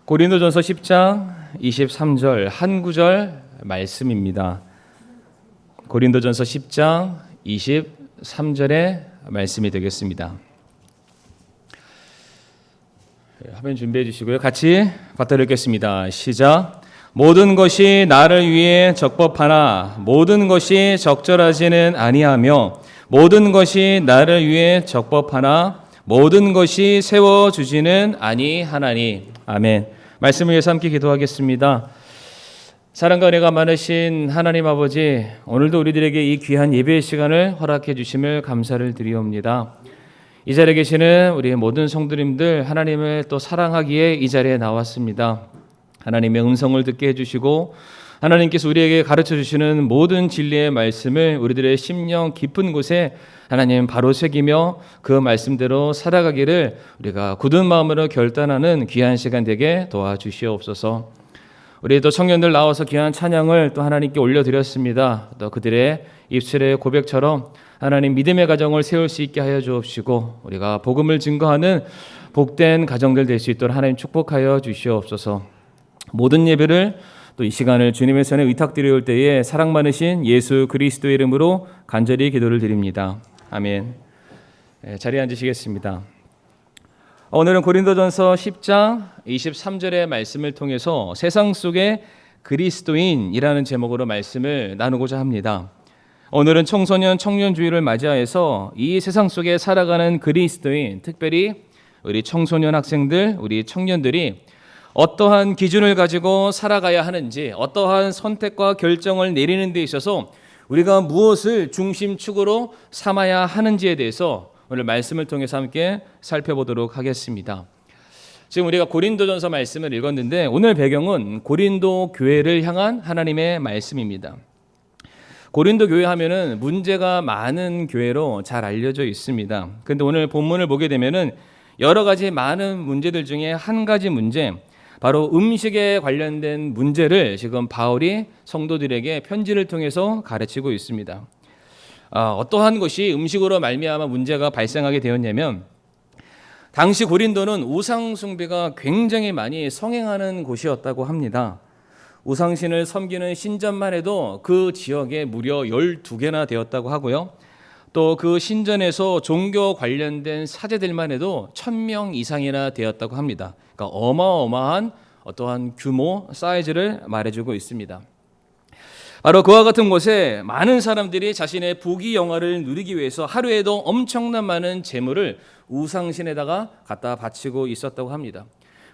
고린도전서 10장 23절 한 구절 말씀입니다. 고린도전서 10장 23절의 말씀이 되겠습니다. 화면 준비해 주시고요. 같이 받들어 읽겠습니다. 시작. 모든 것이 나를 위해 적법하나 모든 것이 적절하지는 아니하며 모든 것이 나를 위해 적법하나 모든 것이 세워주지는 아니하나니. 아멘. 말씀을 위해서 함께 기도하겠습니다. 사랑과 은혜가 많으신 하나님 아버지, 오늘도 우리들에게 이 귀한 예배의 시간을 허락해 주심을 감사를 드리옵니다. 이 자리에 계시는 우리 모든 성도님들, 하나님을 또 사랑하기에 이 자리에 나왔습니다. 하나님의 음성을 듣게 해주시고 하나님께서 우리에게 가르쳐 주시는 모든 진리의 말씀을 우리들의 심령 깊은 곳에 하나님 바로 새기며 그 말씀대로 살아가기를 우리가 굳은 마음으로 결단하는 귀한 시간 되게 도와주시옵소서. 우리 또 청년들 나와서 귀한 찬양을 또 하나님께 올려드렸습니다. 또 그들의 입술의 고백처럼 하나님 믿음의 가정을 세울 수 있게 하여 주옵시고 우리가 복음을 증거하는 복된 가정들 될 수 있도록 하나님 축복하여 주시옵소서. 모든 예배를 또 이 시간을 주님의 손에 의탁드릴 때에 사랑 많으신 예수 그리스도의 이름으로 간절히 기도를 드립니다. 아멘. 자리에 앉으시겠습니다. 오늘은 고린도전서 10장 23절의 말씀을 통해서 세상 속의 그리스도인이라는 제목으로 말씀을 나누고자 합니다. 오늘은 청소년 청년주의를 맞이해서 이 세상 속에 살아가는 그리스도인, 특별히 우리 청소년 학생들, 우리 청년들이 어떠한 기준을 가지고 살아가야 하는지, 어떠한 선택과 결정을 내리는 데 있어서 우리가 무엇을 중심축으로 삼아야 하는지에 대해서 오늘 말씀을 통해서 함께 살펴보도록 하겠습니다. 지금 우리가 고린도전서 말씀을 읽었는데 오늘 배경은 고린도 교회를 향한 하나님의 말씀입니다. 고린도 교회 하면은 문제가 많은 교회로 잘 알려져 있습니다. 그런데 오늘 본문을 보게 되면은 여러 가지 많은 문제들 중에 한 가지 문제, 바로 음식에 관련된 문제를 지금 바울이 성도들에게 편지를 통해서 가르치고 있습니다. 어떠한 것이 음식으로 말미암아 문제가 발생하게 되었냐면, 당시 고린도는 우상 숭배가 굉장히 많이 성행하는 곳이었다고 합니다. 우상신을 섬기는 신전만 해도 그 지역에 무려 12개나 되었다고 하고요. 또 그 신전에서 종교 관련된 사제들만 해도 1000명 이상이나 되었다고 합니다. 그러니까 어마어마한 어떠한 규모, 사이즈를 말해주고 있습니다. 바로 그와 같은 곳에 많은 사람들이 자신의 부귀 영화를 누리기 위해서 하루에도 엄청난 많은 재물을 우상신에다가 갖다 바치고 있었다고 합니다.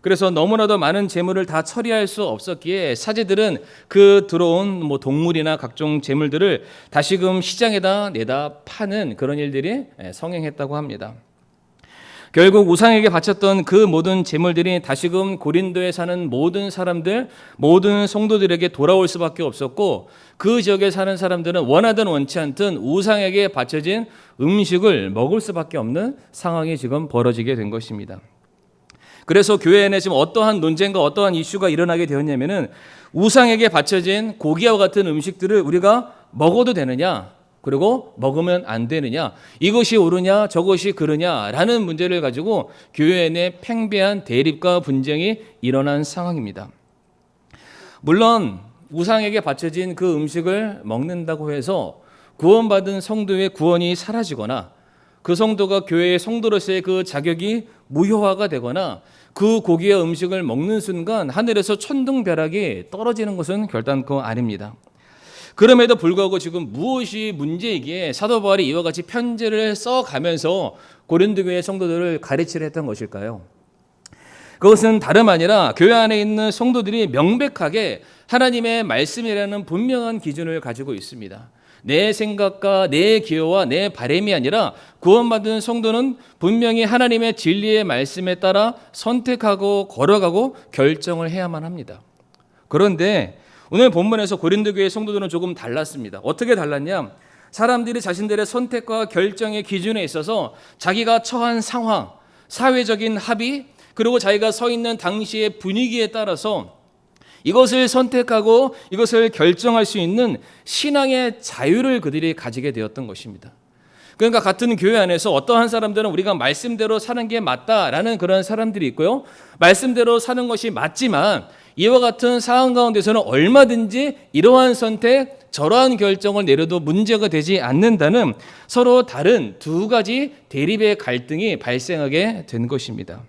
그래서 너무나도 많은 재물을 다 처리할 수 없었기에 사제들은 그 들어온 동물이나 각종 재물들을 다시금 시장에다 내다 파는 그런 일들이 성행했다고 합니다. 결국 우상에게 바쳤던 그 모든 재물들이 다시금 고린도에 사는 모든 사람들, 모든 성도들에게 돌아올 수밖에 없었고, 그 지역에 사는 사람들은 원하든 원치 않든 우상에게 바쳐진 음식을 먹을 수밖에 없는 상황이 지금 벌어지게 된 것입니다. 그래서 교회 안에 지금 어떠한 논쟁과 어떠한 이슈가 일어나게 되었냐면은, 우상에게 바쳐진 고기와 같은 음식들을 우리가 먹어도 되느냐, 그리고 먹으면 안 되느냐, 이것이 옳으냐 저것이 그르냐라는 문제를 가지고 교회 내 팽배한 대립과 분쟁이 일어난 상황입니다. 물론 우상에게 바쳐진 그 음식을 먹는다고 해서 구원받은 성도의 구원이 사라지거나 그 성도가 교회의 성도로서의 그 자격이 무효화가 되거나 그 고기와 음식을 먹는 순간 하늘에서 천둥벼락이 떨어지는 것은 결단코 아닙니다. 그럼에도 불구하고 지금 무엇이 문제이기에 사도 바울이 이와 같이 편지를 써가면서 고린도 교회 성도들을 가르치려 했던 것일까요? 그것은 다름 아니라 교회 안에 있는 성도들이 명백하게 하나님의 말씀이라는 분명한 기준을 가지고 있습니다. 내 생각과 내 기호와 내 바람이 아니라 구원받은 성도는 분명히 하나님의 진리의 말씀에 따라 선택하고 걸어가고 결정을 해야만 합니다. 그런데 오늘 본문에서 고린도 교회 성도들은 조금 달랐습니다. 어떻게 달랐냐? 사람들이 자신들의 선택과 결정의 기준에 있어서 자기가 처한 상황, 사회적인 합의, 그리고 자기가 서 있는 당시의 분위기에 따라서 이것을 선택하고 이것을 결정할 수 있는 신앙의 자유를 그들이 가지게 되었던 것입니다. 그러니까 같은 교회 안에서 어떠한 사람들은 우리가 말씀대로 사는 게 맞다라는 그런 사람들이 있고요. 말씀대로 사는 것이 맞지만 이와 같은 상황 가운데서는 얼마든지 이러한 선택, 저러한 결정을 내려도 문제가 되지 않는다는 서로 다른 두 가지 대립의 갈등이 발생하게 된 것입니다.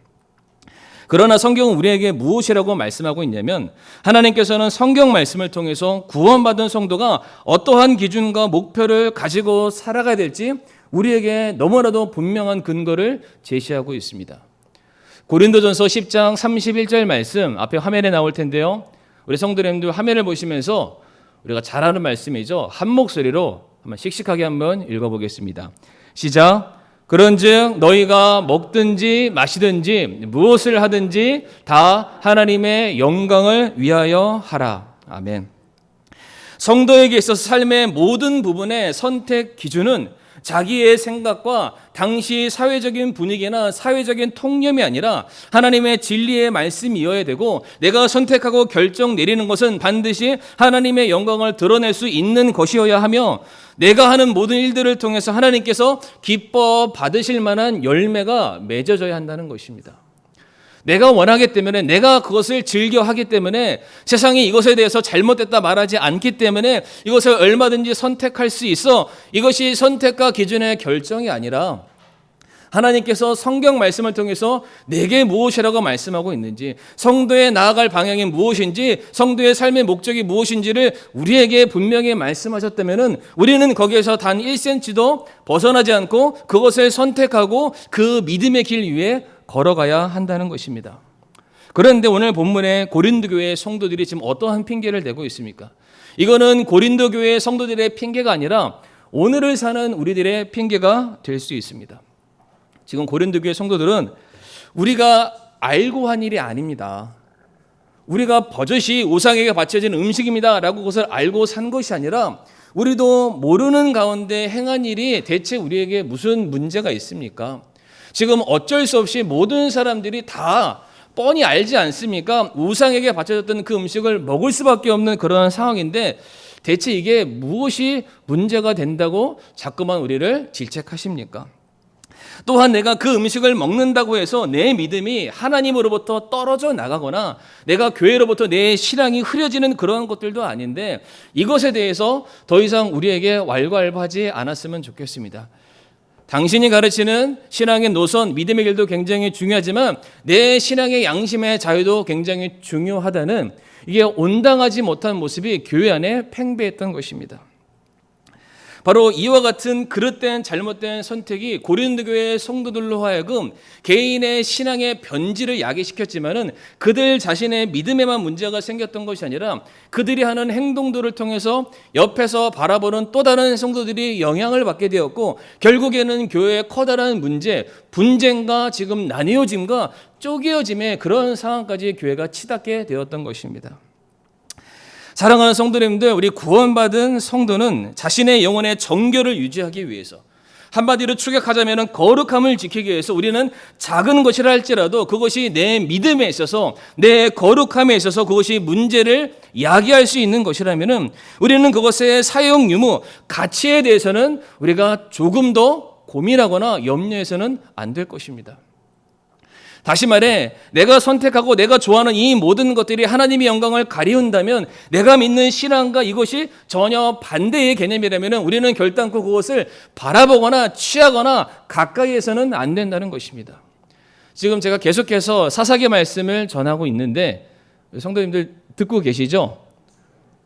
그러나 성경은 우리에게 무엇이라고 말씀하고 있냐면 하나님께서는 성경 말씀을 통해서 구원받은 성도가 어떠한 기준과 목표를 가지고 살아가야 될지 우리에게 너무나도 분명한 근거를 제시하고 있습니다. 고린도전서 10장 31절 말씀 앞에 화면에 나올 텐데요. 우리 성도님들 화면을 보시면서 우리가 잘 아는 말씀이죠. 한 목소리로 한번 씩씩하게 한번 읽어보겠습니다. 시작. 그런즉 너희가 먹든지 마시든지 무엇을 하든지 다 하나님의 영광을 위하여 하라. 아멘. 성도에게 있어서 삶의 모든 부분의 선택 기준은 자기의 생각과 당시 사회적인 분위기나 사회적인 통념이 아니라 하나님의 진리의 말씀이어야 되고, 내가 선택하고 결정 내리는 것은 반드시 하나님의 영광을 드러낼 수 있는 것이어야 하며, 내가 하는 모든 일들을 통해서 하나님께서 기뻐 받으실 만한 열매가 맺어져야 한다는 것입니다. 내가 원하기 때문에, 내가 그것을 즐겨 하기 때문에, 세상이 이것에 대해서 잘못됐다 말하지 않기 때문에 이것을 얼마든지 선택할 수 있어. 이것이 선택과 기준의 결정이 아니라 하나님께서 성경 말씀을 통해서 내게 무엇이라고 말씀하고 있는지, 성도의 나아갈 방향이 무엇인지, 성도의 삶의 목적이 무엇인지를 우리에게 분명히 말씀하셨다면 우리는 거기에서 단 1cm도 벗어나지 않고 그것을 선택하고 그 믿음의 길 위에 걸어가야 한다는 것입니다. 그런데 오늘 본문에 고린도 교회의 성도들이 지금 어떠한 핑계를 대고 있습니까? 이거는 고린도 교회의 성도들의 핑계가 아니라 오늘을 사는 우리들의 핑계가 될 수 있습니다. 지금 고린도 교회 성도들은 우리가 알고 한 일이 아닙니다. 우리가 버젓이 우상에게 바쳐진 음식입니다 라고 그것을 알고 산 것이 아니라 우리도 모르는 가운데 행한 일이 대체 우리에게 무슨 문제가 있습니까? 지금 어쩔 수 없이 모든 사람들이 다 뻔히 알지 않습니까? 우상에게 바쳐졌던 그 음식을 먹을 수밖에 없는 그런 상황인데 대체 이게 무엇이 문제가 된다고 자꾸만 우리를 질책하십니까? 또한 내가 그 음식을 먹는다고 해서 내 믿음이 하나님으로부터 떨어져 나가거나 내가 교회로부터 내 신앙이 흐려지는 그런 것들도 아닌데, 이것에 대해서 더 이상 우리에게 왈가왈부하지 않았으면 좋겠습니다. 당신이 가르치는 신앙의 노선, 믿음의 길도 굉장히 중요하지만 내 신앙의 양심의 자유도 굉장히 중요하다는, 이게 온당하지 못한 모습이 교회 안에 팽배했던 것입니다. 바로 이와 같은 그릇된 잘못된 선택이 고린도 교회 성도들로 하여금 개인의 신앙의 변질을 야기시켰지만은 그들 자신의 믿음에만 문제가 생겼던 것이 아니라 그들이 하는 행동들을 통해서 옆에서 바라보는 또 다른 성도들이 영향을 받게 되었고, 결국에는 교회의 커다란 문제, 분쟁과 지금 나뉘어짐과 쪼개어짐의 그런 상황까지 교회가 치닫게 되었던 것입니다. 사랑하는 성도님들, 우리 구원받은 성도는 자신의 영혼의 정결을 유지하기 위해서, 한마디로 축약하자면 거룩함을 지키기 위해서 우리는 작은 것이라 할지라도 그것이 내 믿음에 있어서, 내 거룩함에 있어서 그것이 문제를 야기할 수 있는 것이라면 우리는 그것의 사용 유무, 가치에 대해서는 우리가 조금 더 고민하거나 염려해서는 안 될 것입니다. 다시 말해, 내가 선택하고 내가 좋아하는 이 모든 것들이 하나님의 영광을 가리운다면, 내가 믿는 신앙과 이것이 전혀 반대의 개념이라면 우리는 결단코 그것을 바라보거나 취하거나 가까이에서는 안 된다는 것입니다. 지금 제가 계속해서 사사기 말씀을 전하고 있는데 성도님들 듣고 계시죠?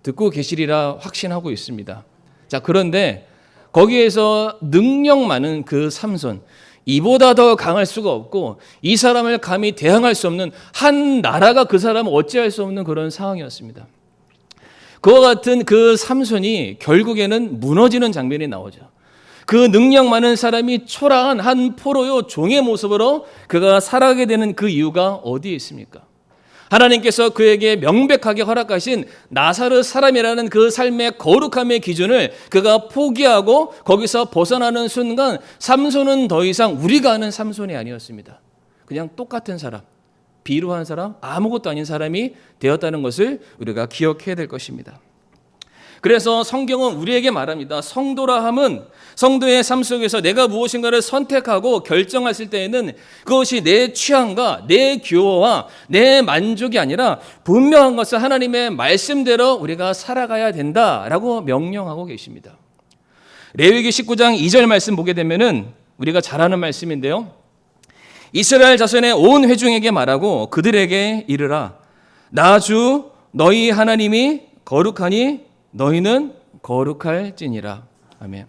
듣고 계시리라 확신하고 있습니다. 자, 그런데 거기에서 능력 많은 그 삼손, 이보다 더 강할 수가 없고 이 사람을 감히 대항할 수 없는, 한 나라가 그 사람을 어찌할 수 없는 그런 상황이었습니다. 그와 같은 그 삼손이 결국에는 무너지는 장면이 나오죠. 그 능력 많은 사람이 초라한 한 포로요 종의 모습으로 그가 살아가게 되는 그 이유가 어디에 있습니까? 하나님께서 그에게 명백하게 허락하신 나사렛 사람이라는 그 삶의 거룩함의 기준을 그가 포기하고 거기서 벗어나는 순간 삼손은 더 이상 우리가 아는 삼손이 아니었습니다. 그냥 똑같은 사람, 비루한 사람, 아무것도 아닌 사람이 되었다는 것을 우리가 기억해야 될 것입니다. 그래서 성경은 우리에게 말합니다. 성도라 함은 성도의 삶 속에서 내가 무엇인가를 선택하고 결정했을 때에는 그것이 내 취향과 내 기호와 내 만족이 아니라 분명한 것은 하나님의 말씀대로 우리가 살아가야 된다라고 명령하고 계십니다. 레위기 19장 2절 말씀 보게 되면은 우리가 잘 아는 말씀인데요. 이스라엘 자손의 온 회중에게 말하고 그들에게 이르라. 나 주 너희 하나님이 거룩하니 너희는 거룩할지니라. 아멘.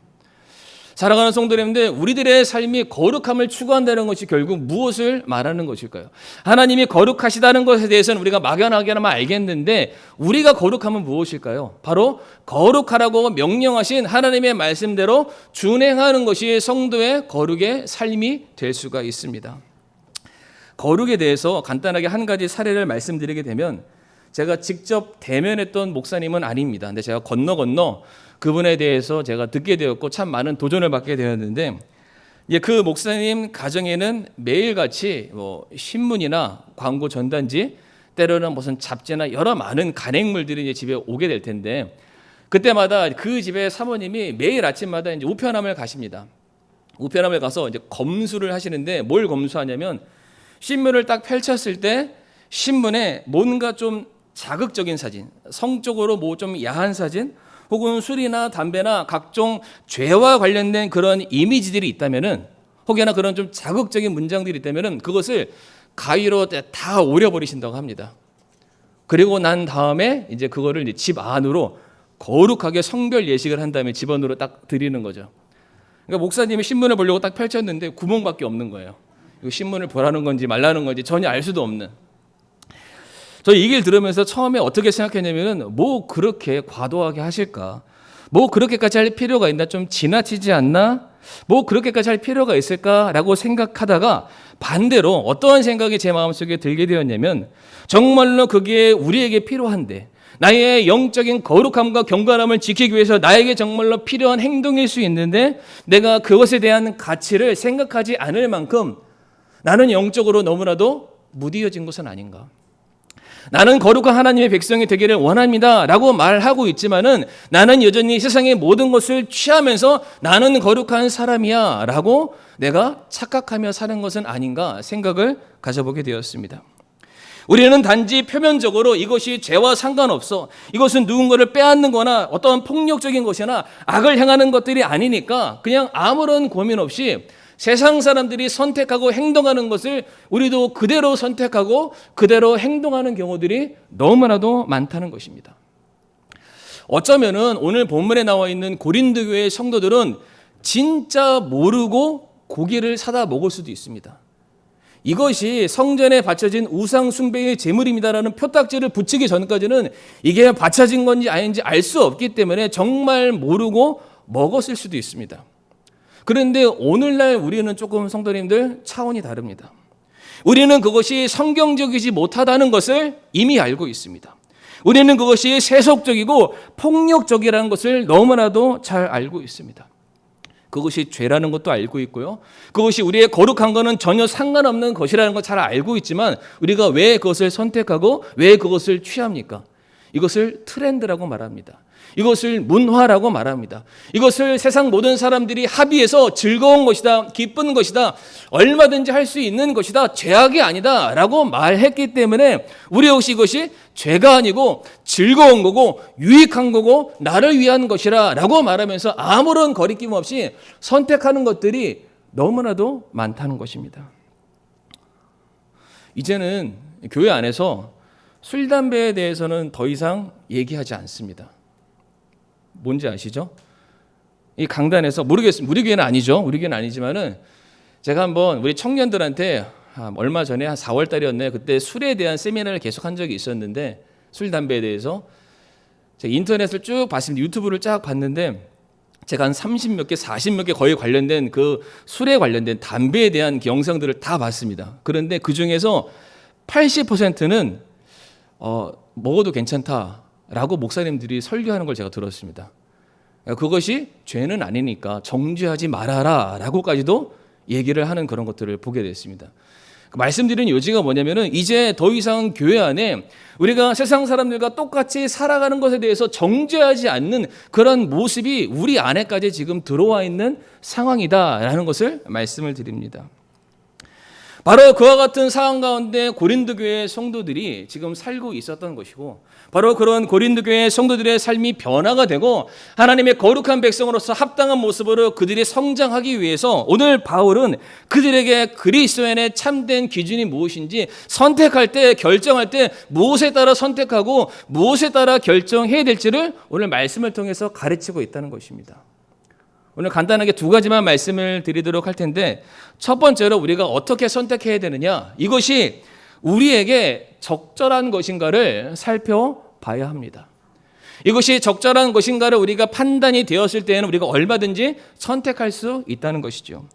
사랑하는 성도님들, 우리들의 삶이 거룩함을 추구한다는 것이 결국 무엇을 말하는 것일까요? 하나님이 거룩하시다는 것에 대해서는 우리가 막연하게나마 알겠는데 우리가 거룩함은 무엇일까요? 바로 거룩하라고 명령하신 하나님의 말씀대로 준행하는 것이 성도의 거룩의 삶이 될 수가 있습니다. 거룩에 대해서 간단하게 한 가지 사례를 말씀드리게 되면, 제가 직접 대면했던 목사님은 아닙니다. 근데 제가 건너 그분에 대해서 제가 듣게 되었고 참 많은 도전을 받게 되었는데, 그 목사님 가정에는 매일같이 신문이나 광고 전단지, 때로는 무슨 잡지나 여러 많은 간행물들이 이제 집에 오게 될 텐데, 그때마다 그 집의 사모님이 매일 아침마다 이제 우편함을 가십니다. 우편함을 가서 이제 검수를 하시는데, 뭘 검수하냐면 신문을 딱 펼쳤을 때 신문에 뭔가 좀 자극적인 사진, 성적으로 뭐 좀 야한 사진, 혹은 술이나 담배나 각종 죄와 관련된 그런 이미지들이 있다면은, 혹여나 그런 좀 자극적인 문장들이 있다면은 그것을 가위로 다 오려버리신다고 합니다. 그리고 난 다음에 이제 그거를 이제 집 안으로 거룩하게 성별 예식을 한 다음에 집 안으로 딱 드리는 거죠. 그러니까 목사님이 신문을 보려고 딱 펼쳤는데 구멍밖에 없는 거예요. 이거 신문을 보라는 건지 말라는 건지 전혀 알 수도 없는. 저 이 얘기를 들으면서 처음에 어떻게 생각했냐면은, 뭐 그렇게 과도하게 하실까? 뭐 그렇게까지 할 필요가 있나? 좀 지나치지 않나? 뭐 그렇게까지 할 필요가 있을까라고 생각하다가 반대로 어떠한 생각이 제 마음속에 들게 되었냐면, 정말로 그게 우리에게 필요한데, 나의 영적인 거룩함과 경건함을 지키기 위해서 나에게 정말로 필요한 행동일 수 있는데, 내가 그것에 대한 가치를 생각하지 않을 만큼 나는 영적으로 너무나도 무디어진 것은 아닌가? 나는 거룩한 하나님의 백성이 되기를 원합니다 라고 말하고 있지만은, 나는 여전히 세상의 모든 것을 취하면서 나는 거룩한 사람이야 라고 내가 착각하며 사는 것은 아닌가 생각을 가져보게 되었습니다. 우리는 단지 표면적으로 이것이 죄와 상관없어, 이것은 누군가를 빼앗는 거나 어떤 폭력적인 것이나 악을 행하는 것들이 아니니까 그냥 아무런 고민 없이 세상 사람들이 선택하고 행동하는 것을 우리도 그대로 선택하고 그대로 행동하는 경우들이 너무나도 많다는 것입니다. 어쩌면은 오늘 본문에 나와 있는 고린도 교회의 성도들은 진짜 모르고 고기를 사다 먹을 수도 있습니다. 이것이 성전에 바쳐진 우상 숭배의 제물입니다라는 표딱지를 붙이기 전까지는 이게 바쳐진 건지 아닌지 알 수 없기 때문에 정말 모르고 먹었을 수도 있습니다. 그런데 오늘날 우리는 조금 성도님들 차원이 다릅니다. 우리는 그것이 성경적이지 못하다는 것을 이미 알고 있습니다. 우리는 그것이 세속적이고 폭력적이라는 것을 너무나도 잘 알고 있습니다. 그것이 죄라는 것도 알고 있고요. 그것이 우리의 거룩한 것은 전혀 상관없는 것이라는 걸 잘 알고 있지만, 우리가 왜 그것을 선택하고 왜 그것을 취합니까? 이것을 트렌드라고 말합니다. 이것을 문화라고 말합니다. 이것을 세상 모든 사람들이 합의해서 즐거운 것이다, 기쁜 것이다, 얼마든지 할 수 있는 것이다, 죄악이 아니다 라고 말했기 때문에 우리 역시 이것이 죄가 아니고 즐거운 거고 유익한 거고 나를 위한 것이라 라고 말하면서 아무런 거리낌 없이 선택하는 것들이 너무나도 많다는 것입니다. 이제는 교회 안에서 술, 담배에 대해서는 더 이상 얘기하지 않습니다. 뭔지 아시죠? 이 강단에서, 모르겠습니다. 우리 교회는 아니죠. 우리 교회는 아니지만은 제가 한번 우리 청년들한테 얼마 전에 한 4월 달이었네요. 그때 술에 대한 세미나를 계속 한 적이 있었는데, 술, 담배에 대해서 제가 인터넷을 쭉 봤습니다. 유튜브를 쫙 봤는데 제가 한 30몇 개, 40몇 개 거의 관련된 그 술에 관련된 담배에 대한 영상들을 다 봤습니다. 그런데 그 중에서 80%는 먹어도 괜찮다라고 목사님들이 설교하는 걸 제가 들었습니다. 그것이 죄는 아니니까 정죄하지 말아라 라고까지도 얘기를 하는 그런 것들을 보게 됐습니다. 말씀드리는 요지가 뭐냐면은 이제 더 이상 교회 안에 우리가 세상 사람들과 똑같이 살아가는 것에 대해서 정죄하지 않는 그런 모습이 우리 안에까지 지금 들어와 있는 상황이다라는 것을 말씀을 드립니다. 바로 그와 같은 상황 가운데 고린도 교회 성도들이 지금 살고 있었던 것이고, 바로 그런 고린도 교회 성도들의 삶이 변화가 되고 하나님의 거룩한 백성으로서 합당한 모습으로 그들이 성장하기 위해서 오늘 바울은 그들에게 그리스도인의 참된 기준이 무엇인지 선택할 때, 결정할 때 무엇에 따라 선택하고 무엇에 따라 결정해야 될지를 오늘 말씀을 통해서 가르치고 있다는 것입니다. 오늘 간단하게 두 가지만 말씀을 드리도록 할 텐데, 첫 번째로 우리가 어떻게 선택해야 되느냐, 이것이 우리에게 적절한 것인가를 살펴봐야 합니다. 이것이 적절한 것인가를 우리가 판단이 되었을 때에는 우리가 얼마든지 선택할 수 있다는 것이죠.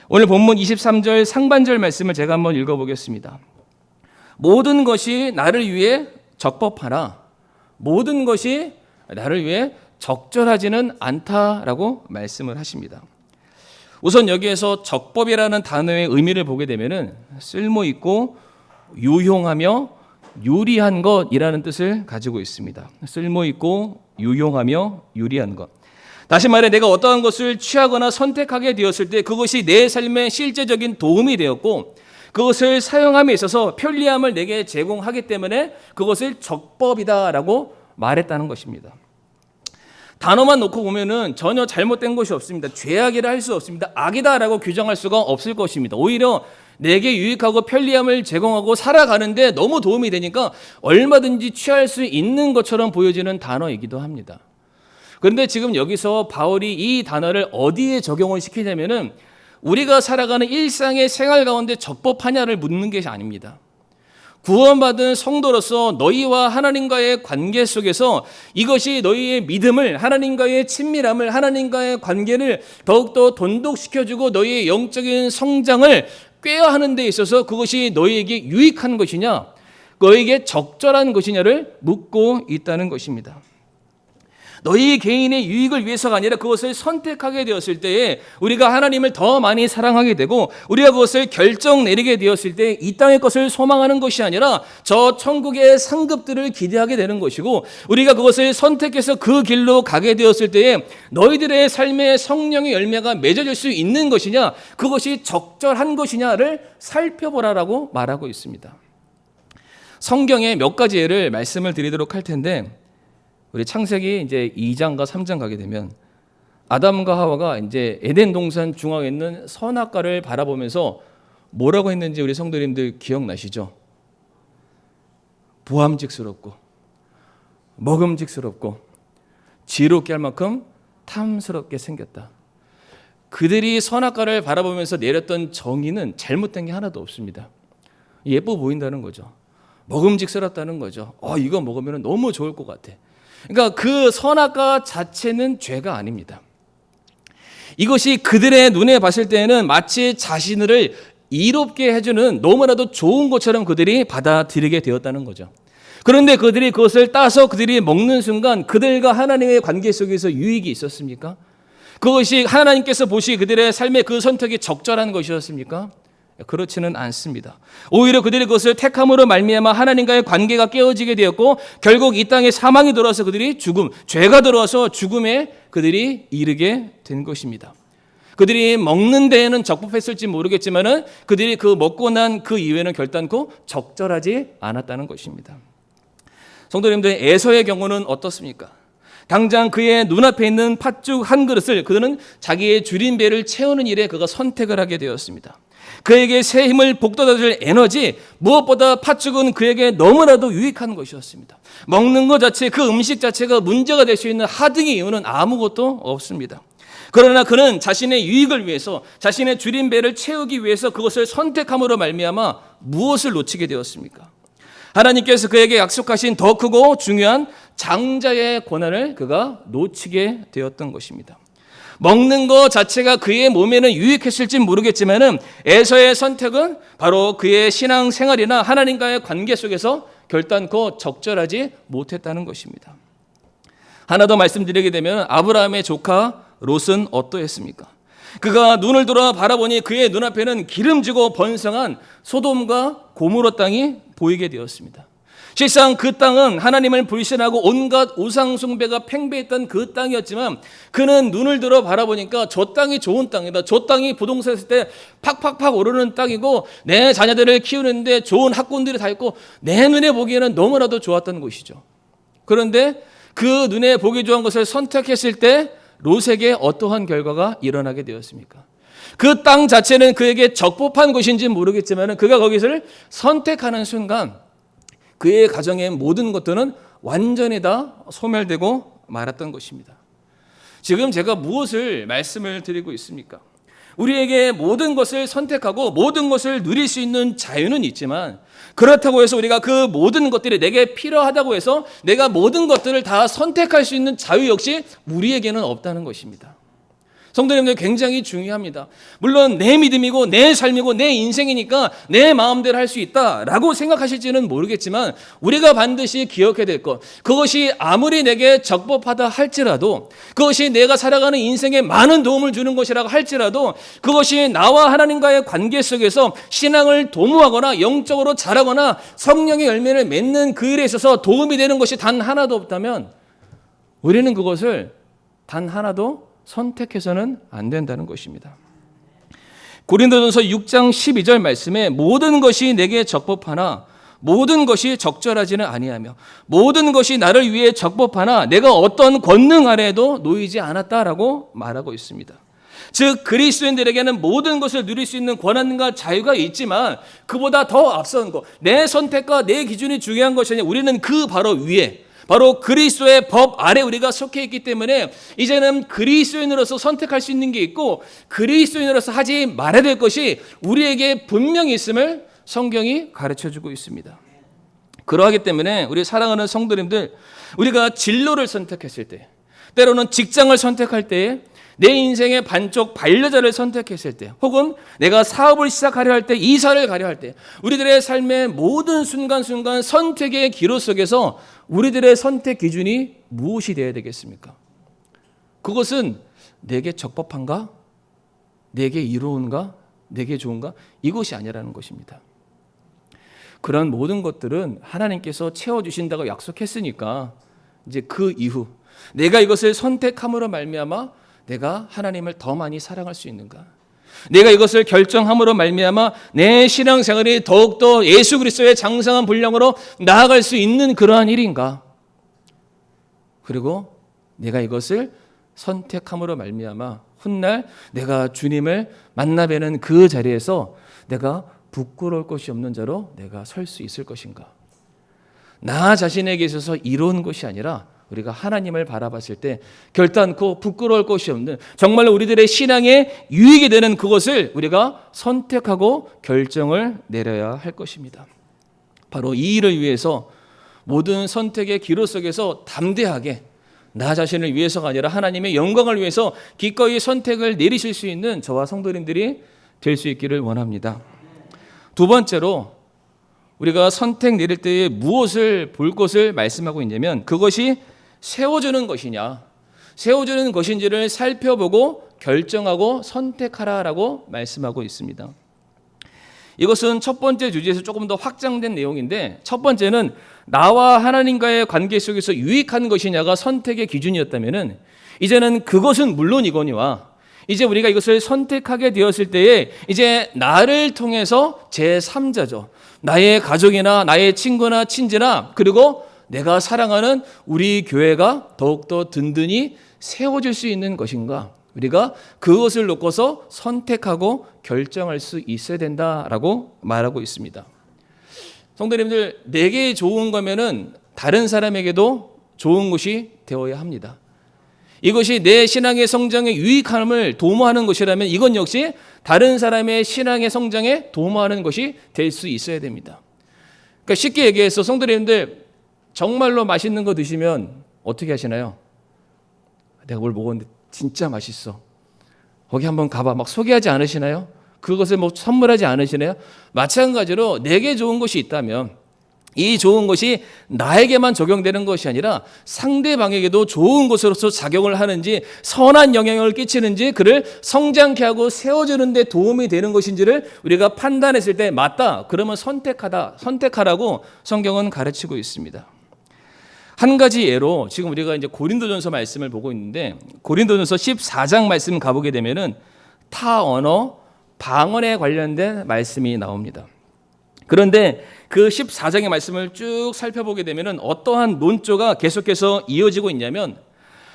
오늘 본문 23절 상반절 말씀을 제가 한번 읽어보겠습니다. 모든 것이 나를 위해 적법하나 모든 것이 나를 위해 적절하지는 않다라고 말씀을 하십니다. 우선 여기에서 적법이라는 단어의 의미를 보게 되면은 쓸모 있고 유용하며 유리한 것이라는 뜻을 가지고 있습니다. 쓸모 있고 유용하며 유리한 것. 다시 말해 내가 어떠한 것을 취하거나 선택하게 되었을 때 그것이 내 삶에 실제적인 도움이 되었고 그것을 사용함에 있어서 편리함을 내게 제공하기 때문에 그것을 적법이다라고 말했다는 것입니다. 단어만 놓고 보면은 전혀 잘못된 것이 없습니다. 죄악이라 할 수 없습니다. 악이다라고 규정할 수가 없을 것입니다. 오히려 내게 유익하고 편리함을 제공하고 살아가는데 너무 도움이 되니까 얼마든지 취할 수 있는 것처럼 보여지는 단어이기도 합니다. 그런데 지금 여기서 바울이 이 단어를 어디에 적용을 시키냐면은 우리가 살아가는 일상의 생활 가운데 적법하냐를 묻는 것이 아닙니다. 구원받은 성도로서 너희와 하나님과의 관계 속에서 이것이 너희의 믿음을, 하나님과의 친밀함을, 하나님과의 관계를 더욱더 돈독시켜주고 너희의 영적인 성장을 꾀하는 데 있어서 그것이 너희에게 유익한 것이냐, 너희에게 적절한 것이냐를 묻고 있다는 것입니다. 너희 개인의 유익을 위해서가 아니라 그것을 선택하게 되었을 때에 우리가 하나님을 더 많이 사랑하게 되고 우리가 그것을 결정 내리게 되었을 때 이 땅의 것을 소망하는 것이 아니라 저 천국의 상급들을 기대하게 되는 것이고 우리가 그것을 선택해서 그 길로 가게 되었을 때에 너희들의 삶의 성령의 열매가 맺어질 수 있는 것이냐, 그것이 적절한 것이냐를 살펴보라라고 말하고 있습니다. 성경에 몇 가지 예를 말씀을 드리도록 할 텐데, 우리 창세기 이제 2장과 3장 가게 되면 아담과 하와가 이제 에덴 동산 중앙에 있는 선악과를 바라보면서 뭐라고 했는지 우리 성도님들 기억나시죠? 보암직스럽고 먹음직스럽고 지롭게 할 만큼 탐스럽게 생겼다. 그들이 선악과를 바라보면서 내렸던 정의는 잘못된 게 하나도 없습니다. 예뻐 보인다는 거죠. 먹음직스럽다는 거죠. 이거 먹으면 너무 좋을 것 같아. 그러니까 그 선악과 자체는 죄가 아닙니다. 이것이 그들의 눈에 봤을 때는 마치 자신을 이롭게 해주는 너무나도 좋은 것처럼 그들이 받아들이게 되었다는 거죠. 그런데 그들이 그것을 따서 그들이 먹는 순간 그들과 하나님의 관계 속에서 유익이 있었습니까? 그것이 하나님께서 보시 그들의 삶의 그 선택이 적절한 것이었습니까? 그렇지는 않습니다. 오히려 그들이 그것을 택함으로 말미암아 하나님과의 관계가 깨어지게 되었고 결국 이 땅에 사망이 들어와서 그들이 죄가 들어와서 죽음에 그들이 이르게 된 것입니다. 그들이 먹는 데에는 적법했을지 모르겠지만은 그들이 그 먹고 난 그 이후에는 결단코 적절하지 않았다는 것입니다. 성도님들, 에서의 경우는 어떻습니까? 당장 그의 눈앞에 있는 팥죽 한 그릇을 그는 자기의 줄인 배를 채우는 일에 그가 선택을 하게 되었습니다. 그에게 새 힘을 북돋아줄 에너지, 무엇보다 팥죽은 그에게 너무나도 유익한 것이었습니다. 먹는 것 자체, 그 음식 자체가 문제가 될 수 있는 하등의 이유는 아무것도 없습니다. 그러나 그는 자신의 유익을 위해서, 자신의 줄인 배를 채우기 위해서 그것을 선택함으로 말미암아 무엇을 놓치게 되었습니까? 하나님께서 그에게 약속하신 더 크고 중요한 장자의 권한을 그가 놓치게 되었던 것입니다. 먹는 것 자체가 그의 몸에는 유익했을지 모르겠지만은 에서의 선택은 바로 그의 신앙 생활이나 하나님과의 관계 속에서 결단코 적절하지 못했다는 것입니다. 하나 더 말씀드리게 되면 아브라함의 조카 롯은 어떠했습니까? 그가 눈을 들어 바라보니 그의 눈앞에는 기름지고 번성한 소돔과 고모라 땅이 보이게 되었습니다. 실상 그 땅은 하나님을 불신하고 온갖 우상 숭배가 팽배했던 그 땅이었지만 그는 눈을 들어 바라보니까 저 땅이 좋은 땅이다. 저 땅이 부동산 했을 때 팍팍팍 오르는 땅이고 내 자녀들을 키우는데 좋은 학군들이 다 있고 내 눈에 보기에는 너무나도 좋았던 곳이죠. 그런데 그 눈에 보기 좋은 것을 선택했을 때 롯에게 어떠한 결과가 일어나게 되었습니까? 그 땅 자체는 그에게 적법한 곳인지는 모르겠지만 그가 거기를 선택하는 순간 그의 가정의 모든 것들은 완전히 다 소멸되고 말았던 것입니다. 지금 제가 무엇을 말씀을 드리고 있습니까? 우리에게 모든 것을 선택하고 모든 것을 누릴 수 있는 자유는 있지만 그렇다고 해서 우리가 그 모든 것들이 내게 필요하다고 해서 내가 모든 것들을 다 선택할 수 있는 자유 역시 우리에게는 없다는 것입니다. 성도님들 굉장히 중요합니다. 물론 내 믿음이고 내 삶이고 내 인생이니까 내 마음대로 할 수 있다라고 생각하실지는 모르겠지만 우리가 반드시 기억해야 될 것, 그것이 아무리 내게 적법하다 할지라도 그것이 내가 살아가는 인생에 많은 도움을 주는 것이라고 할지라도 그것이 나와 하나님과의 관계 속에서 신앙을 도모하거나 영적으로 자라거나 성령의 열매를 맺는 그 일에 있어서 도움이 되는 것이 단 하나도 없다면 우리는 그것을 단 하나도 선택해서는 안 된다는 것입니다. 고린도전서 6장 12절 말씀에 모든 것이 내게 적법하나 모든 것이 적절하지는 아니하며 모든 것이 나를 위해 적법하나 내가 어떤 권능 아래에도 놓이지 않았다라고 말하고 있습니다. 즉 그리스도인들에게는 모든 것을 누릴 수 있는 권한과 자유가 있지만 그보다 더 앞선 것, 내 선택과 내 기준이 중요한 것이 아니라 우리는 그 바로 위에 바로 그리스도의 법 아래 우리가 속해 있기 때문에 이제는 그리스도인으로서 선택할 수 있는 게 있고 그리스도인으로서 하지 말아야 될 것이 우리에게 분명히 있음을 성경이 가르쳐주고 있습니다. 그러하기 때문에 우리 사랑하는 성도님들, 우리가 진로를 선택했을 때, 때로는 직장을 선택할 때에 내 인생의 반쪽 반려자를 선택했을 때 혹은 내가 사업을 시작하려 할 때 이사를 가려 할 때 우리들의 삶의 모든 순간순간 선택의 기로 속에서 우리들의 선택 기준이 무엇이 되어야 되겠습니까? 그것은 내게 적법한가? 내게 이로운가? 내게 좋은가? 이것이 아니라는 것입니다. 그런 모든 것들은 하나님께서 채워주신다고 약속했으니까 이제 그 이후 내가 이것을 선택함으로 말미암아 내가 하나님을 더 많이 사랑할 수 있는가? 내가 이것을 결정함으로 말미암아 내 신앙생활이 더욱더 예수 그리스도의 장성한 분량으로 나아갈 수 있는 그러한 일인가? 그리고 내가 이것을 선택함으로 말미암아 훗날 내가 주님을 만나 뵈는 그 자리에서 내가 부끄러울 것이 없는 자로 내가 설 수 있을 것인가? 나 자신에게 있어서 이로운 것이 아니라 우리가 하나님을 바라봤을 때 결단코 부끄러울 것이 없는 정말로 우리들의 신앙에 유익이 되는 그것을 우리가 선택하고 결정을 내려야 할 것입니다. 바로 이 일을 위해서 모든 선택의 기로 속에서 담대하게 나 자신을 위해서가 아니라 하나님의 영광을 위해서 기꺼이 선택을 내리실 수 있는 저와 성도님들이 될 수 있기를 원합니다. 두 번째로 우리가 선택 내릴 때에 무엇을 볼 것을 말씀하고 있냐면 그것이 세워주는 것이냐 세워주는 것인지를 살펴보고 결정하고 선택하라라고 말씀하고 있습니다. 이것은 첫 번째 주제에서 조금 더 확장된 내용인데 첫 번째는 나와 하나님과의 관계 속에서 유익한 것이냐가 선택의 기준이었다면 이제는 그것은 물론이거니와 이제 우리가 이것을 선택하게 되었을 때에 이제 나를 통해서 제3자죠. 나의 가족이나 나의 친구나 친지나 그리고 내가 사랑하는 우리 교회가 더욱더 든든히 세워질 수 있는 것인가? 우리가 그것을 놓고서 선택하고 결정할 수 있어야 된다라고 말하고 있습니다. 성도님들, 내게 좋은 거면은 다른 사람에게도 좋은 것이 되어야 합니다. 이것이 내 신앙의 성장에 유익함을 도모하는 것이라면 이건 역시 다른 사람의 신앙의 성장에 도모하는 것이 될 수 있어야 됩니다. 그러니까 쉽게 얘기해서 성도님들 정말로 맛있는 거 드시면 어떻게 하시나요? 내가 뭘 먹었는데 진짜 맛있어. 거기 한번 가봐. 막 소개하지 않으시나요? 그것을 뭐 선물하지 않으시나요? 마찬가지로 내게 좋은 것이 있다면 이 좋은 것이 나에게만 적용되는 것이 아니라 상대방에게도 좋은 것으로서 작용을 하는지 선한 영향을 끼치는지 그를 성장케 하고 세워주는 데 도움이 되는 것인지를 우리가 판단했을 때 맞다. 그러면 선택하라고 성경은 가르치고 있습니다. 한 가지 예로 지금 우리가 이제 고린도전서 말씀을 보고 있는데 고린도전서 14장 말씀 가보게 되면은 타 언어, 방언에 관련된 말씀이 나옵니다. 그런데 그 14장의 말씀을 쭉 살펴보게 되면은 어떠한 논조가 계속해서 이어지고 있냐면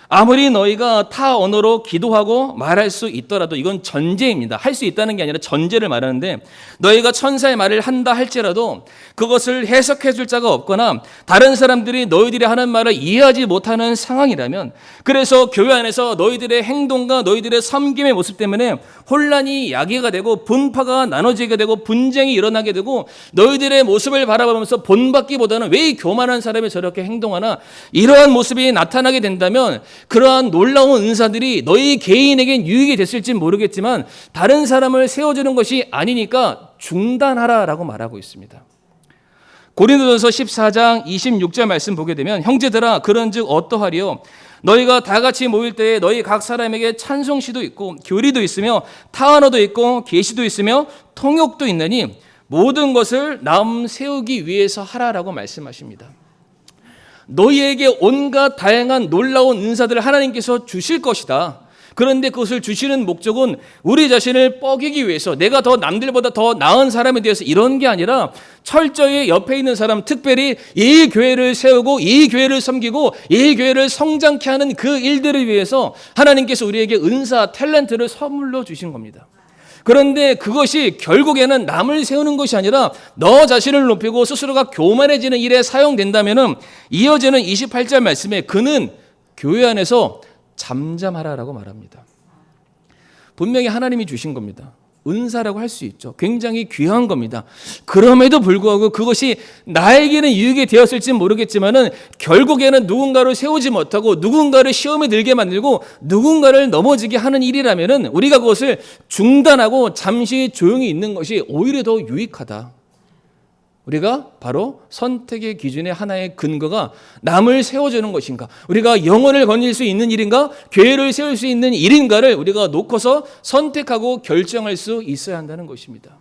아무리 너희가 타 언어로 기도하고 말할 수 있더라도 이건 전제입니다. 할 수 있다는 게 아니라 전제를 말하는데 너희가 천사의 말을 한다 할지라도 그것을 해석해 줄 자가 없거나 다른 사람들이 너희들이 하는 말을 이해하지 못하는 상황이라면 그래서 교회 안에서 너희들의 행동과 너희들의 섬김의 모습 때문에 혼란이 야기가 되고 분파가 나눠지게 되고 분쟁이 일어나게 되고 너희들의 모습을 바라보면서 본받기보다는 왜 이 교만한 사람이 저렇게 행동하나 이러한 모습이 나타나게 된다면 그러한 놀라운 은사들이 너희 개인에겐 유익이 됐을지 모르겠지만 다른 사람을 세워주는 것이 아니니까 중단하라라고 말하고 있습니다. 고린도전서 14장 26절 말씀 보게 되면 형제들아 그런즉 어떠하리요 너희가 다 같이 모일 때에 너희 각 사람에게 찬송시도 있고 교리도 있으며 타언어도 있고 계시도 있으며 통역도 있느니 모든 것을 남 세우기 위해서 하라라고 말씀하십니다. 너희에게 온갖 다양한 놀라운 은사들을 하나님께서 주실 것이다. 그런데 그것을 주시는 목적은 우리 자신을 뻐기기 위해서 내가 더 남들보다 더 나은 사람에 대해서 이런 게 아니라 철저히 옆에 있는 사람 특별히 이 교회를 세우고 이 교회를 섬기고 이 교회를 성장케 하는 그 일들을 위해서 하나님께서 우리에게 은사, 탤런트를 선물로 주신 겁니다. 그런데 그것이 결국에는 남을 세우는 것이 아니라 너 자신을 높이고 스스로가 교만해지는 일에 사용된다면 이어지는 28절 말씀에 그는 교회 안에서 잠잠하라라고 말합니다. 분명히 하나님이 주신 겁니다. 은사라고 할 수 있죠. 굉장히 귀한 겁니다. 그럼에도 불구하고 그것이 나에게는 유익이 되었을지는 모르겠지만은 결국에는 누군가를 세우지 못하고 누군가를 시험에 들게 만들고 누군가를 넘어지게 하는 일이라면은 우리가 그것을 중단하고 잠시 조용히 있는 것이 오히려 더 유익하다. 우리가 바로 선택의 기준의 하나의 근거가 남을 세워주는 것인가, 우리가 영혼을 건질 수 있는 일인가, 교회를 세울 수 있는 일인가를 우리가 놓고서 선택하고 결정할 수 있어야 한다는 것입니다.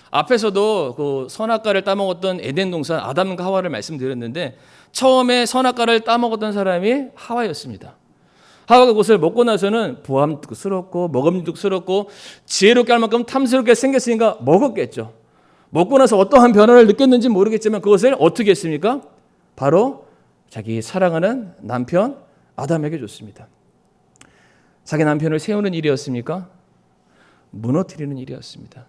앞에서도 그 선악과를 따먹었던 에덴 동산 아담과 하와를 말씀드렸는데 처음에 선악과를 따먹었던 사람이 하와였습니다. 하와가 그것을 먹고 나서는 부함스럽고 먹음직스럽고 지혜롭게 할 만큼 탐스럽게 생겼으니까 먹었겠죠. 먹고 나서 어떠한 변화를 느꼈는지 모르겠지만 그것을 어떻게 했습니까? 바로 자기 사랑하는 남편 아담에게 줬습니다. 자기 남편을 세우는 일이었습니까? 무너뜨리는 일이었습니다.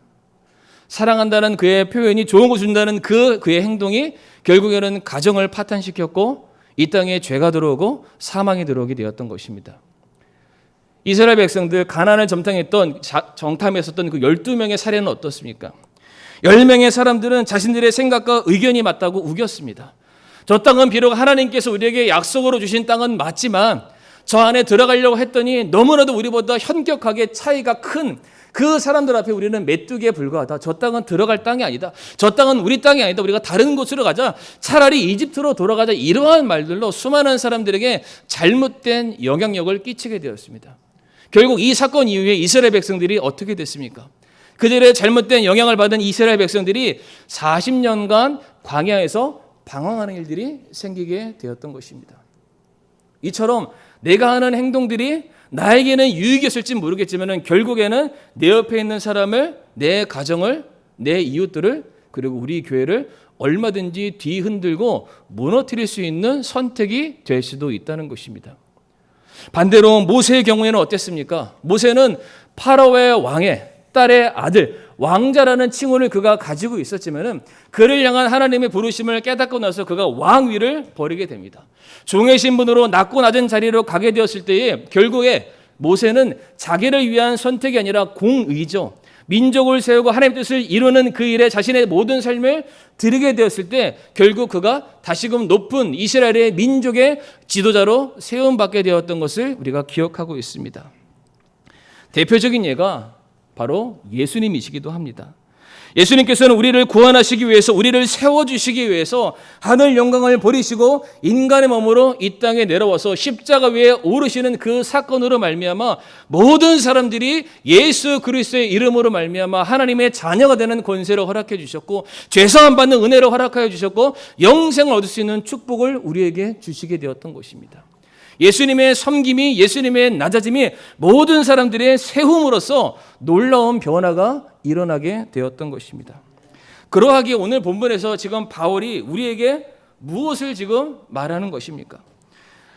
사랑한다는 그의 표현이 좋은 것을 준다는 그의 행동이 결국에는 가정을 파탄시켰고 이 땅에 죄가 들어오고 사망이 들어오게 되었던 것입니다. 이스라엘 백성들 가나안을 정탐했었던 그 12명의 사례는 어떻습니까? 10명의 사람들은 자신들의 생각과 의견이 맞다고 우겼습니다. 저 땅은 비록 하나님께서 우리에게 약속으로 주신 땅은 맞지만 저 안에 들어가려고 했더니 너무나도 우리보다 현격하게 차이가 큰 그 사람들 앞에 우리는 메뚜기에 불과하다. 저 땅은 들어갈 땅이 아니다. 저 땅은 우리 땅이 아니다. 우리가 다른 곳으로 가자. 차라리 이집트로 돌아가자. 이러한 말들로 수많은 사람들에게 잘못된 영향력을 끼치게 되었습니다. 결국 이 사건 이후에 이스라엘 백성들이 어떻게 됐습니까? 그들의 잘못된 영향을 받은 이스라엘 백성들이 40년간 광야에서 방황하는 일들이 생기게 되었던 것입니다. 이처럼 내가 하는 행동들이 나에게는 유익이었을지 모르겠지만 결국에는 내 옆에 있는 사람을, 내 가정을, 내 이웃들을 그리고 우리 교회를 얼마든지 뒤흔들고 무너뜨릴 수 있는 선택이 될 수도 있다는 것입니다. 반대로 모세의 경우에는 어땠습니까? 모세는 파라오의 왕의 딸의 아들, 왕자라는 칭호를 그가 가지고 있었지만은 그를 향한 하나님의 부르심을 깨닫고 나서 그가 왕위를 버리게 됩니다. 종의 신분으로 낮고 낮은 자리로 가게 되었을 때에 결국에 모세는 자기를 위한 선택이 아니라 공의죠. 민족을 세우고 하나님의 뜻을 이루는 그 일에 자신의 모든 삶을 드리게 되었을 때 결국 그가 다시금 높은 이스라엘의 민족의 지도자로 세움받게 되었던 것을 우리가 기억하고 있습니다. 대표적인 예가 바로 예수님이시기도 합니다. 예수님께서는 우리를 구원하시기 위해서, 우리를 세워주시기 위해서 하늘 영광을 버리시고 인간의 몸으로 이 땅에 내려와서 십자가 위에 오르시는 그 사건으로 말미암아 모든 사람들이 예수 그리스도의 이름으로 말미암아 하나님의 자녀가 되는 권세를 허락해 주셨고, 죄사함 받는 은혜를 허락하여 주셨고, 영생을 얻을 수 있는 축복을 우리에게 주시게 되었던 것입니다. 예수님의 섬김이, 예수님의 낮아짐이 모든 사람들의 세움으로써 놀라운 변화가 일어나게 되었던 것입니다. 그러하기에 오늘 본문에서 지금 바울이 우리에게 무엇을 지금 말하는 것입니까?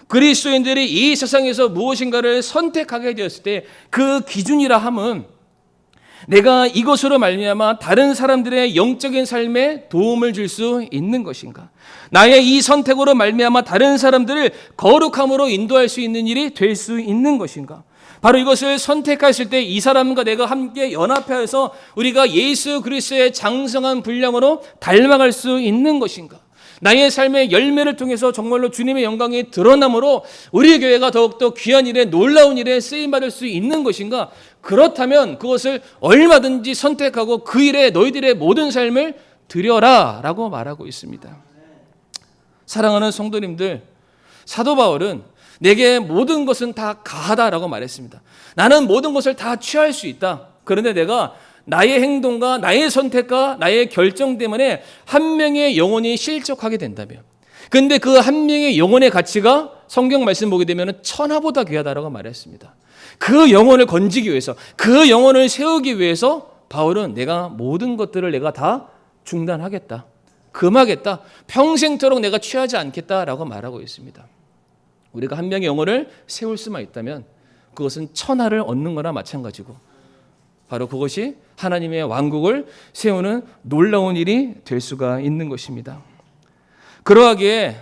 그리스도인들이 이 세상에서 무엇인가를 선택하게 되었을 때 그 기준이라 함은 내가 이것으로 말미암아 다른 사람들의 영적인 삶에 도움을 줄 수 있는 것인가? 나의 이 선택으로 말미암아 다른 사람들을 거룩함으로 인도할 수 있는 일이 될 수 있는 것인가? 바로 이것을 선택했을 때 이 사람과 내가 함께 연합하여서 우리가 예수 그리스도의 장성한 분량으로 닮아갈 수 있는 것인가? 나의 삶의 열매를 통해서 정말로 주님의 영광이 드러남으로 우리 교회가 더욱더 귀한 일에, 놀라운 일에 쓰임받을 수 있는 것인가? 그렇다면 그것을 얼마든지 선택하고 그 일에 너희들의 모든 삶을 드려라 라고 말하고 있습니다. 사랑하는 성도님들, 사도 바울은 내게 모든 것은 다 가하다라고 말했습니다. 나는 모든 것을 다 취할 수 있다. 그런데 내가 나의 행동과 나의 선택과 나의 결정 때문에 한 명의 영혼이 실족하게 된다면, 근데 그 한 명의 영혼의 가치가 성경 말씀 보게 되면 천하보다 귀하다라고 말했습니다. 그 영혼을 건지기 위해서, 그 영혼을 세우기 위해서 바울은 내가 모든 것들을 내가 다 중단하겠다, 금하겠다, 평생토록 내가 취하지 않겠다라고 말하고 있습니다. 우리가 한 명의 영혼을 세울 수만 있다면 그것은 천하를 얻는 거나 마찬가지고, 바로 그것이 하나님의 왕국을 세우는 놀라운 일이 될 수가 있는 것입니다. 그러하기에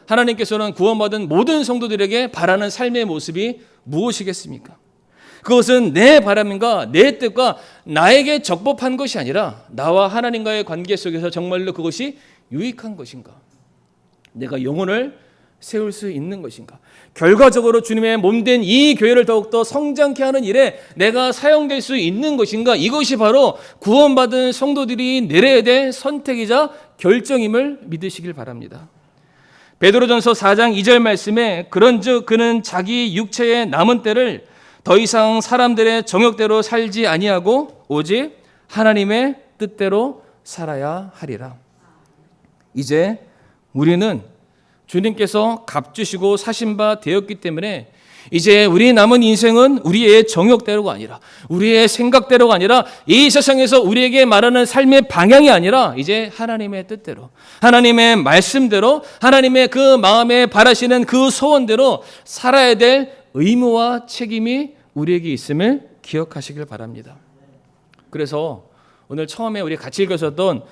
하나님께서는 구원받은 모든 성도들에게 바라는 삶의 모습이 무엇이겠습니까? 그것은 내 바람과 내 뜻과 나에게 적법한 것이 아니라 나와 하나님과의 관계 속에서 정말로 그것이 유익한 것인가? 내가 영혼을 세울 수 있는 것인가? 결과적으로 주님의 몸된 이 교회를 더욱더 성장케 하는 일에 내가 사용될 수 있는 것인가? 이것이 바로 구원받은 성도들이 내려야 될 선택이자 결정임을 믿으시길 바랍니다. 베드로전서 4장 2절 말씀에 그런즉 그는 자기 육체의 남은 때를 더 이상 사람들의 정욕대로 살지 아니하고 오직 하나님의 뜻대로 살아야 하리라. 이제 우리는 주님께서 값주시고 사신 바 되었기 때문에 이제 우리 남은 인생은 우리의 정욕대로가 아니라, 우리의 생각대로가 아니라, 이 세상에서 우리에게 말하는 삶의 방향이 아니라 이제 하나님의 뜻대로, 하나님의 말씀대로, 하나님의 그 마음에 바라시는 그 소원대로 살아야 될 의무와 책임이 우리에게 있음을 기억하시길 바랍니다. 그래서 오늘 처음에 우리 같이 읽으셨던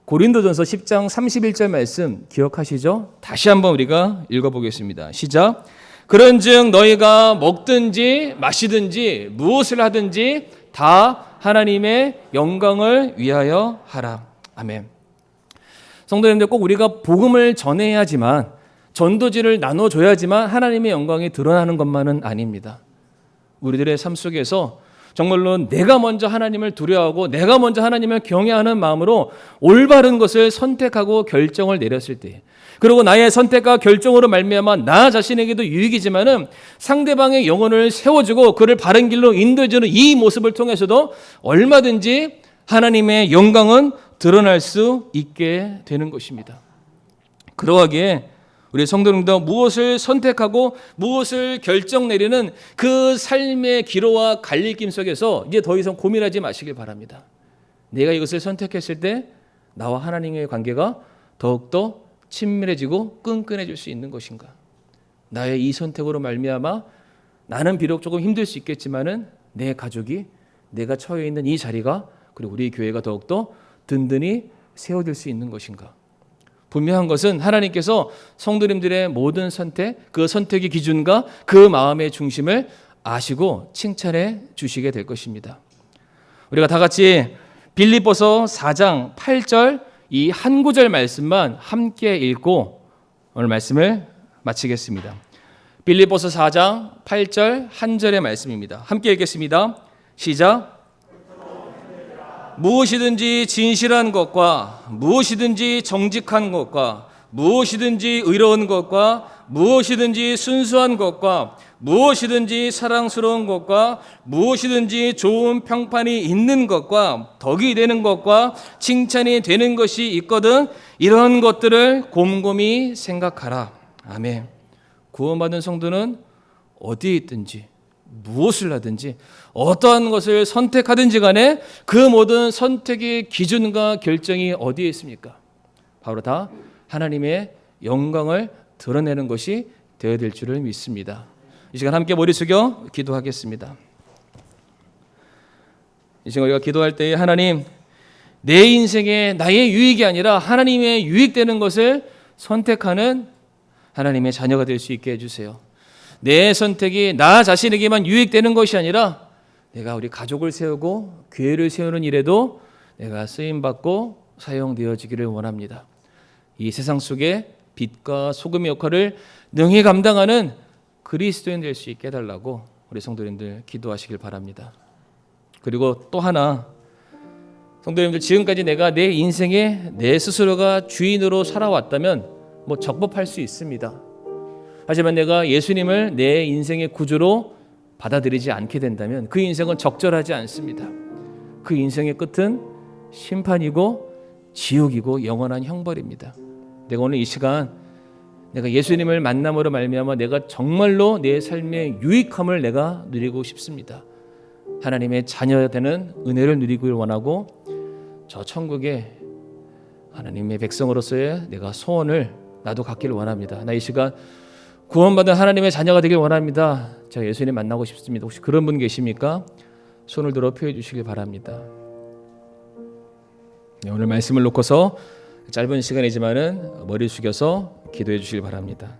고린도전서 10장 31절 말씀 기억하시죠? 다시 한번 우리가 읽어보겠습니다. 시작. 그런즉 너희가 먹든지 마시든지 무엇을 하든지 다 하나님의 영광을 위하여 하라. 아멘. 성도님들, 꼭 우리가 복음을 전해야지만, 전도지를 나눠줘야지만 하나님의 영광이 드러나는 것만은 아닙니다. 우리들의 삶 속에서 정말로 내가 먼저 하나님을 두려워하고 내가 먼저 하나님을 경외하는 마음으로 올바른 것을 선택하고 결정을 내렸을 때, 그리고 나의 선택과 결정으로 말미암아 나 자신에게도 유익이지만은 상대방의 영혼을 세워주고 그를 바른 길로 인도해주는 이 모습을 통해서도 얼마든지 하나님의 영광은 드러날 수 있게 되는 것입니다. 그러하기에 우리 성도님도 무엇을 선택하고 무엇을 결정 내리는 그 삶의 기로와 갈림길 속에서 이제 더 이상 고민하지 마시길 바랍니다. 내가 이것을 선택했을 때 나와 하나님의 관계가 더욱더 친밀해지고 끈끈해질 수 있는 것인가? 나의 이 선택으로 말미암아 나는 비록 조금 힘들 수 있겠지만은 내 가족이, 내가 처해 있는 이 자리가, 그리고 우리 교회가 더욱더 든든히 세워질 수 있는 것인가? 분명한 것은 하나님께서 성도님들의 모든 선택, 그 선택의 기준과 그 마음의 중심을 아시고 칭찬해 주시게 될 것입니다. 우리가 다 같이 빌립보서 4장 8절 이 한 구절 말씀만 함께 읽고 오늘 말씀을 마치겠습니다. 빌립보서 4장 8절 한 절의 말씀입니다. 함께 읽겠습니다. 시작. 무엇이든지 진실한 것과 무엇이든지 정직한 것과 무엇이든지 의로운 것과 무엇이든지 순수한 것과 무엇이든지 사랑스러운 것과 무엇이든지 좋은 평판이 있는 것과 덕이 되는 것과 칭찬이 되는 것이 있거든 이런 것들을 곰곰이 생각하라. 아멘. 구원받은 성도는 어디에 있든지 무엇을 하든지 어떠한 것을 선택하든지 간에 그 모든 선택의 기준과 결정이 어디에 있습니까? 바로 다 하나님의 영광을 드러내는 것이 되어야 될 줄을 믿습니다. 이 시간 함께 머리 숙여 기도하겠습니다. 이 시간 우리가 기도할 때 하나님, 내 인생에 나의 유익이 아니라 하나님의 유익되는 것을 선택하는 하나님의 자녀가 될 수 있게 해주세요. 내 선택이 나 자신에게만 유익되는 것이 아니라 내가 우리 가족을 세우고 교회를 세우는 일에도 내가 쓰임받고 사용되어지기를 원합니다. 이 세상 속에 빛과 소금의 역할을 능히 감당하는 그리스도인 될 수 있게 해달라고 우리 성도님들 기도하시길 바랍니다. 그리고 또 하나, 성도님들, 지금까지 내가 내 인생에 내 스스로가 주인으로 살아왔다면 적법할 수 있습니다. 하지만 내가 예수님을 내 인생의 구주로 받아들이지 않게 된다면 그 인생은 적절하지 않습니다. 그 인생의 끝은 심판이고 지옥이고 영원한 형벌입니다. 내가 오늘 이 시간 내가 예수님을 만남으로 말미암아 내가 정말로 내 삶의 유익함을 내가 누리고 싶습니다. 하나님의 자녀 되는 은혜를 누리길 원하고 저 천국에 하나님의 백성으로서의 내가 소원을 나도 갖기를 원합니다. 나 이 시간 구원받은 하나님의 자녀가 되길 원합니다. 제가 예수님 만나고 싶습니다. 혹시 그런 분 계십니까? 손을 들어 표해 주시길 바랍니다. 네, 오늘 말씀을 놓고서 짧은 시간이지만은 머리 숙여서 기도해 주시길 바랍니다.